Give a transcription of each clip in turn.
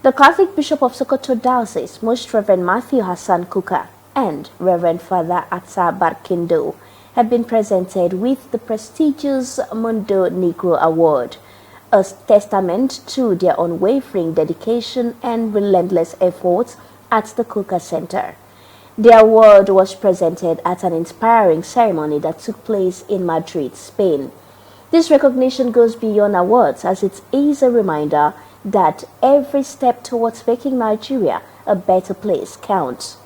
The Catholic Bishop of Sokoto Diocese, Most Reverend Matthew Hassan Kukah, and Reverend Father Atta Barkindo have been presented with the prestigious Mudo Negro Award, a testament to their unwavering dedication and relentless efforts at the Kukah Center. The award was presented at an inspiring ceremony that took place in Madrid, Spain. This recognition goes beyond awards, as it is a reminder that every step towards making Nigeria a better place counts.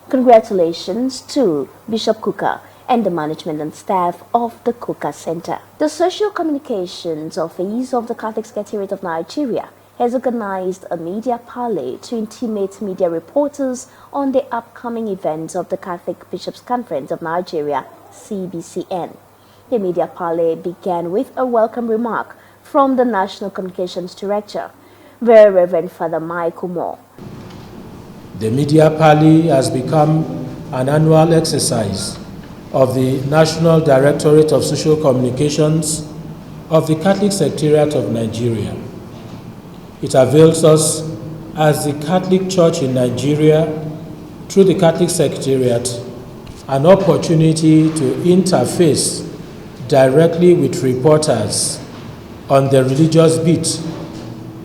Congratulations to Bishop Kukah and the management and staff of the Kukah Center. The Social Communications Office of the Catholic Secretariat of Nigeria has organized a media parley to intimate media reporters on the upcoming events of the Catholic Bishops' Conference of Nigeria, CBCN. The media parley began with a welcome remark from the National Communications Director, Very Reverend Father Michael. The media parley has become an annual exercise of the National Directorate of Social Communications of the Catholic Secretariat of Nigeria. It avails us as the Catholic Church in Nigeria, through the Catholic Secretariat, an opportunity to interface directly with reporters on the religious beat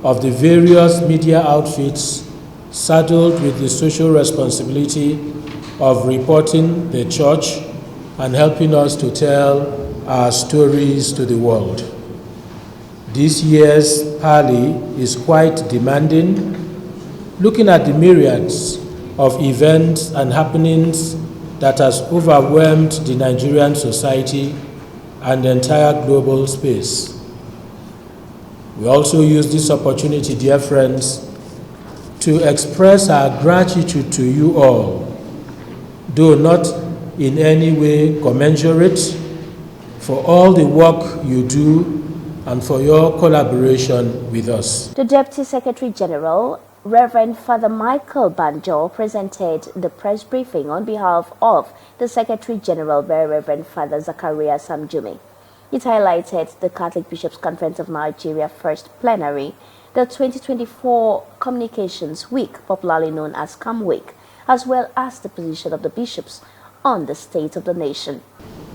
of the various media outfits saddled with the social responsibility of reporting the Church and helping us to tell our stories to the world. This year's parley is quite demanding, looking at the myriads of events and happenings that has overwhelmed the Nigerian society and the entire global space. We also use this opportunity, dear friends, to express our gratitude to you all, though not in any way commensurate, for all the work you do and for your collaboration with us. The Deputy Secretary General, Reverend Father Michael Banjo, presented the press briefing on behalf of the Secretary General, Very Reverend Father Zachariah Samjumi. It highlighted the Catholic Bishops' Conference of Nigeria First Plenary, the 2024 Communications Week, popularly known as CAM Week, as well as the position of the bishops on the state of the nation.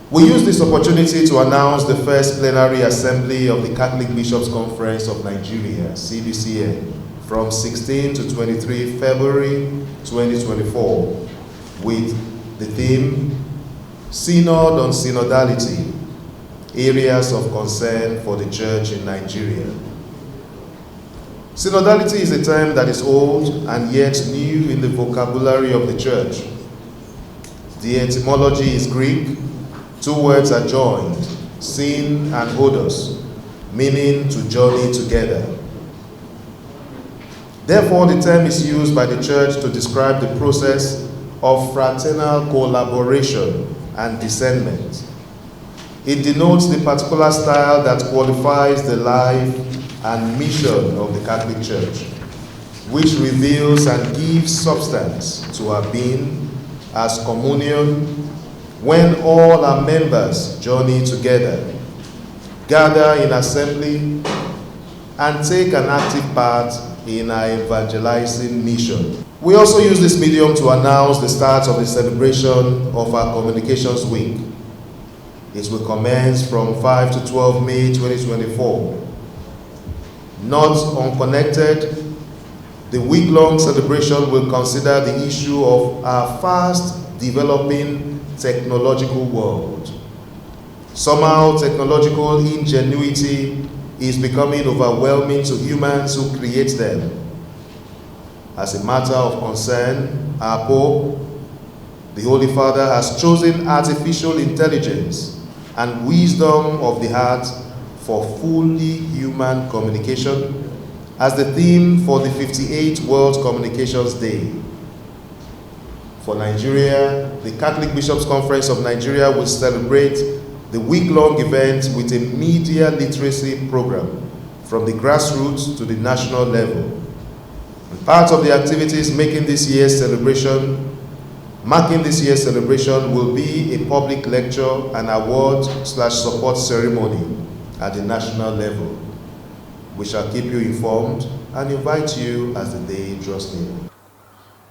We use this opportunity to announce the first plenary assembly of the Catholic Bishops' Conference of Nigeria, CBCN, from 16 to 23 February 2024, with the theme, Synod on Synodality, Areas of Concern for the Church in Nigeria. Synodality is a term that is old and yet new in the vocabulary of the Church. The etymology is Greek. Two words are joined, syn and odos, meaning to journey together. Therefore, the term is used by the Church to describe the process of fraternal collaboration and discernment. It denotes the particular style that qualifies the life and mission of the Catholic Church, which reveals and gives substance to our being as communion, when all our members journey together, gather in assembly, and take an active part in our evangelizing mission. We also use this medium to announce the start of the celebration of our Communications Week. It will commence from 5 to 12 May 2024. Not unconnected, the week-long celebration will consider the issue of our fast-developing technological world. Somehow, technological ingenuity is becoming overwhelming to humans who create them. As a matter of concern, our Pope, the Holy Father, has chosen artificial intelligence and wisdom of the heart for fully human communication as the theme for the 58th World Communications Day. For Nigeria, the Catholic Bishops' Conference of Nigeria will celebrate the week-long event with a media literacy program from the grassroots to the national level. And part of the activities marking this year's celebration will be a public lecture and award/support ceremony at the national level. We shall keep you informed and invite you as the day draws near.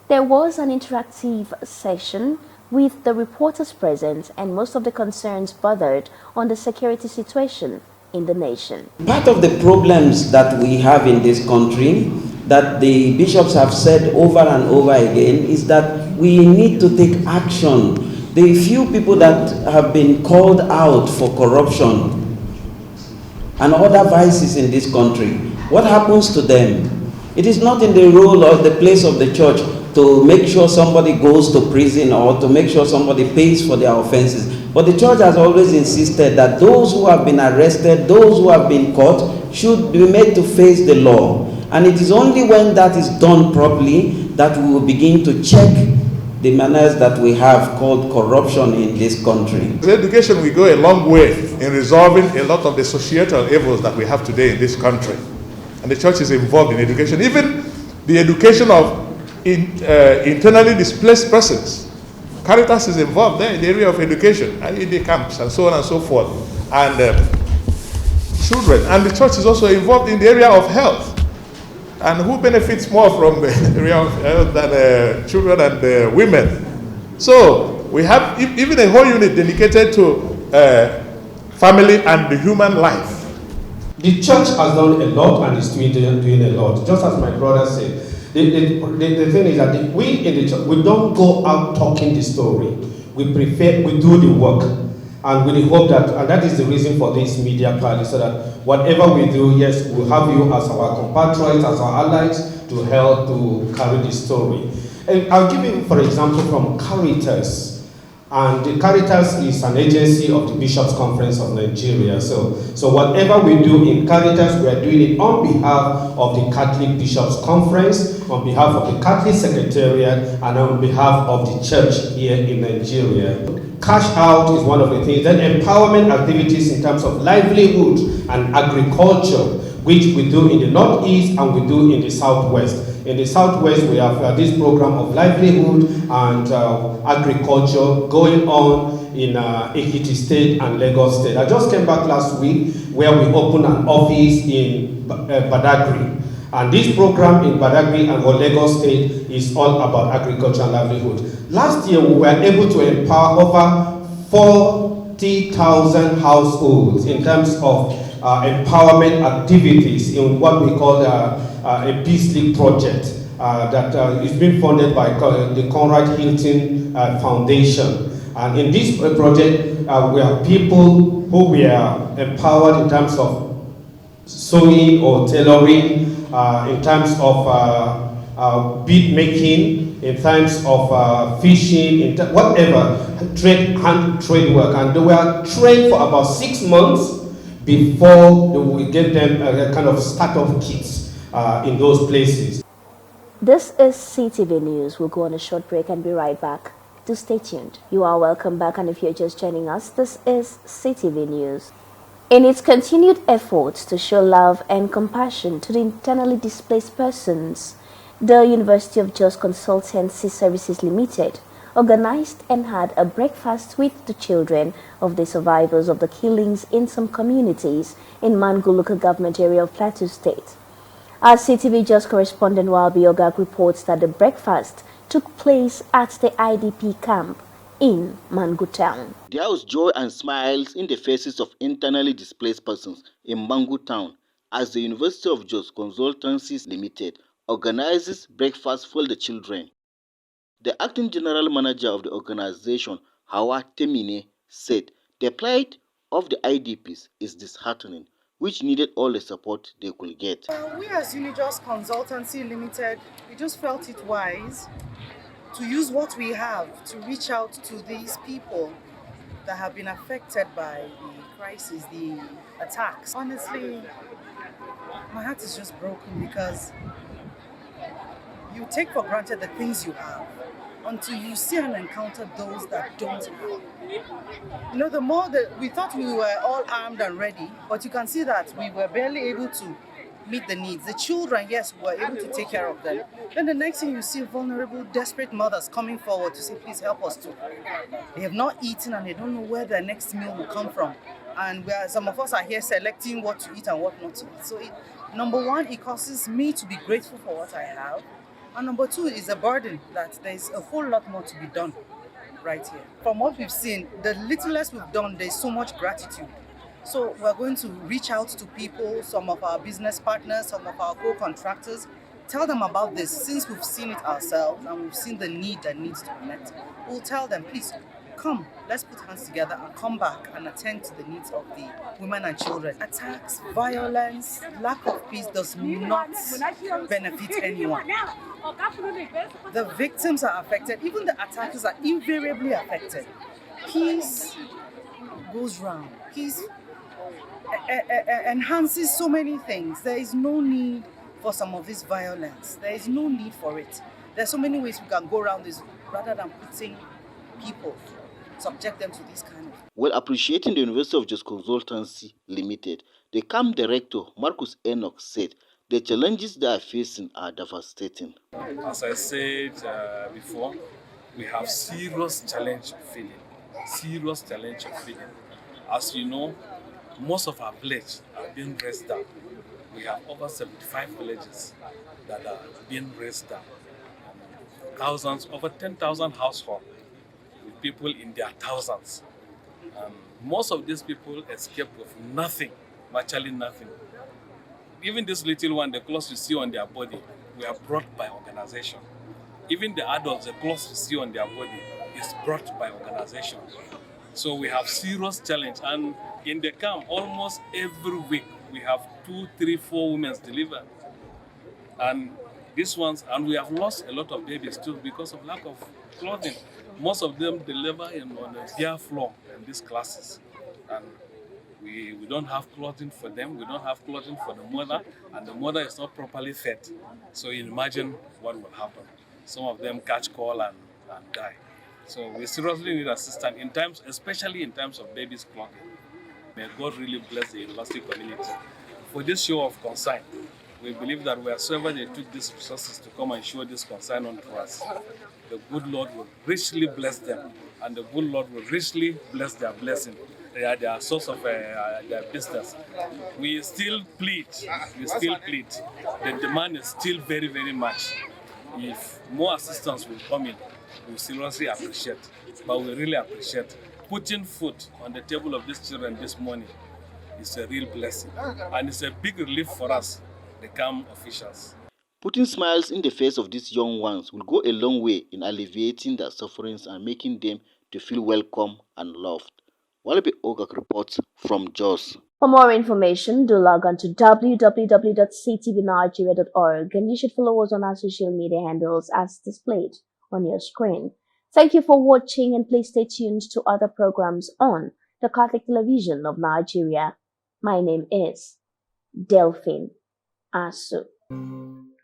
There was an interactive session with the reporters present, and most of the concerns bothered on the security situation in the nation. Part of the problems that we have in this country, that the bishops have said over and over again, is that we need to take action. The few people that have been called out for corruption and other vices in this country, what happens to them? It is not in the role or the place of the church to make sure somebody goes to prison or to make sure somebody pays for their offenses. But the church has always insisted that those who have been arrested, those who have been caught, should be made to face the law. And it is only when that is done properly that we will begin to check the manners that we have called corruption in this country. Education will go a long way in resolving a lot of the societal evils that we have today in this country. And the church is involved in education, even the education of internally displaced persons. CARITAS is involved there in the area of education, and in the camps and so on and so forth, and children. And the church is also involved in the area of health. And who benefits more from the area of health than children and women? So we have even a whole unit dedicated to family and the human life. The church has done a lot and is doing a lot. Just as my brother said, the thing is that we in the church, we don't go out talking the story. We do the work. And we hope that, and that is the reason for this media party, so that whatever we do, yes, we'll have you as our compatriots, as our allies, to help to carry the story. And I'll give you, for example, from CARITAS. And the CARITAS is an agency of the Bishops' Conference of Nigeria. So whatever we do in CARITAS, we are doing it on behalf of the Catholic Bishops' Conference, on behalf of the Catholic Secretariat, and on behalf of the church here in Nigeria. Cash out is one of the things. Then empowerment activities in terms of livelihood and agriculture, which we do in the Northeast and we do in the Southwest. In the Southwest, we have this program of livelihood and agriculture going on in Ekiti State and Lagos State. I just came back last week where we opened an office in Badagry. And this program in Badagry and Lagos State is all about agriculture and livelihood. Last year, we were able to empower over 40,000 households in terms of empowerment activities in what we call a Peace League project that is being funded by the Conrad Hilton Foundation. And in this project, we have people who were empowered in terms of sewing or tailoring, in terms of bead making, in terms of fishing, whatever, hand trade work. And they were trained for about 6 months before we gave them a kind of startup kits in those places. This is CTV News. We'll go on a short break and be right back. Do stay tuned. You are welcome back, and if you're just joining us, this is CTV News. In its continued efforts to show love and compassion to the internally displaced persons, the University of Jos Consultancy Services Limited organized and had a breakfast with the children of the survivors of the killings in some communities in MANGU local government area of Plateau State. Our CTV Jos correspondent Wabi Ogag reports that the breakfast took place at the IDP camp in MANGU town. There was joy and smiles in the faces of internally displaced persons in MANGU town as the University of Jos Consultancy Limited organizes breakfast for the children. The acting general manager of the organization, HAUWA TEMINE, said the plight of the IDPs is disheartening, which needed all the support they could get. We as Unijos Consultancy Limited, we just felt it wise to use what we have to reach out to these people that have been affected by the crisis, the attacks. Honestly, my heart is just broken because you take for granted the things you have until you see and encounter those that don't have. You know, the more that we thought we were all armed and ready, but you can see that we were barely able to meet the needs. The children, yes, we were able to take care of them. Then the next thing you see vulnerable, desperate mothers coming forward to say, please help us too. They have not eaten and they don't know where their next meal will come from. And some of us are here selecting what to eat and what not to eat. So Number one, it causes me to be grateful for what I have. And number two is a burden that there's a whole lot more to be done right here. From what we've seen, the littlest we've done, there's so much gratitude. So we're going to reach out to people, some of our business partners, some of our co-contractors, tell them about this since we've seen it ourselves and we've seen the need that needs to be met. We'll tell them, please, come, let's put hands together and come back and attend to the needs of the women and children. Attacks, violence, lack of peace does not benefit anyone. The victims are affected, even the attackers are invariably affected. Peace goes round. Peace enhances so many things. There is no need for some of this violence. There is no need for it. There's so many ways we can go around this rather than putting people, subject them to this kind of. While appreciating the University of Jos Consultancy Limited, the CAMP director, Markus ENOCH, said the challenges they are facing are devastating. As I said before, we have serious challenge of feeding. Serious challenge of feeding. As you know, most of our villages are being raised down. We have over 75 villages that are being raised down. Thousands, over 10,000 households with people in their thousands. Most of these people escape with nothing, virtually nothing. Even this little one, the clothes you see on their body, we are brought by organization. Even the adults, the clothes you see on their body is brought by organization. So we have serious challenge, and in the camp, almost every week we have 2, 3, 4 women deliver. And these ones, and we have lost a lot of babies too because of lack of clothing. Most of them deliver on the bare floor in these classes. And we don't have clothing for them, we don't have clothing for the mother, and the mother is not properly fed. So you imagine what will happen. Some of them catch cold and die. So we seriously need assistance in times, especially in times of babies' clothing. May God really bless the university community for this show of concern. We believe that wheresoever they took these resources to come and show this concern unto us, the good Lord will richly bless them, and the good Lord will richly bless their blessing. They are their source of their business. We still plead. The demand is still very, very much. If more assistance will come in, we seriously appreciate. But we really appreciate putting food on the table of these children this morning is a real blessing, and it's a big relief for us, the camp officials. Putting smiles in the face of these young ones will go a long way in alleviating their sufferings and making them to feel welcome and loved. Walabi Ogak reports from Jos. For more information, do log on to www.ctvnigeria.org, and you should follow us on our social media handles as displayed on your screen. Thank you for watching, and please stay tuned to other programs on the Catholic Television of Nigeria. My name is Delphine Asu.